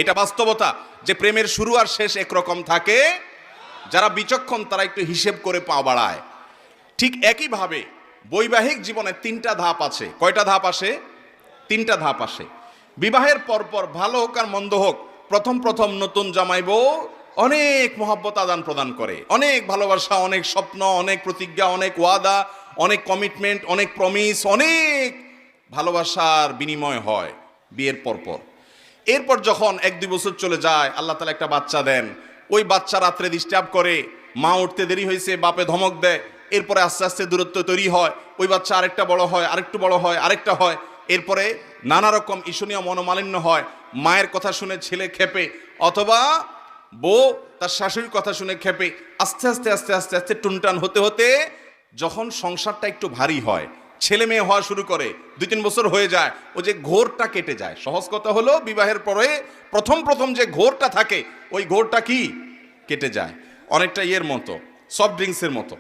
এটা বাস্তবতা যে প্রেমের শুরু আর শেষ একরকম থাকে। যারা বিচক্ষণ তারা একটু হিসেব করে পা বাড়ায়। ঠিক একইভাবে বৈবাহিক জীবনে তিনটা ধাপ আছে। কয়টা ধাপ আসে? তিনটা ধাপ আসে। বিবাহের পরপর ভালো হোক আর মন্দ হোক, প্রথম প্রথম নতুন জামাই বউ অনেক মহব্বত আদান প্রদান করে, অনেক ভালোবাসা, অনেক স্বপ্ন, অনেক প্রতিজ্ঞা, অনেক ওয়াদা, অনেক কমিটমেন্ট, অনেক প্রমিস, অনেক ভালোবাসার বিনিময় হয় বিয়ের পরপর। এরপর যখন 1-2 বছর চলে যায়, আল্লাহ তাআলা একটা বাচ্চা দেন। ওই বাচ্চা রাত্রে ডিস্টার্ব করে, মা উঠতে দেরি হয়েছে, বাপে ধমক দেয়। এরপরে আস্তে আস্তে দূরত্ব তৈরি হয়, ওই বাচ্চা আরেকটা বড় হয়, আরেকটু বড় হয়, আরেকটা হয়। এরপরে নানা রকম ঈর্ষণীয় মনোমালিন্য হয়। মায়ের কথা শুনে ছেলে খেপে, অথবা বউ তার শাশুড়ির কথা শুনে খেপে। আস্তে আস্তে আস্তে আস্তে আস্তে টুনটান হতে হতে যখন সংসারটা একটু ভারী হয়, ছেলে মেয়ে হওয়া শুরু করে, 2-3 বছর হয়ে যায়, ও যে ঘোরটা কেটে যায়। সহজ কথা হলো, বিবাহের পরে প্রথম প্রথম যে ঘোরটা থাকে, ওই ঘোরটা কি কেটে যায়। অনেকটা ইয়ের মতো, সফট ড্রিঙ্কসের মতো।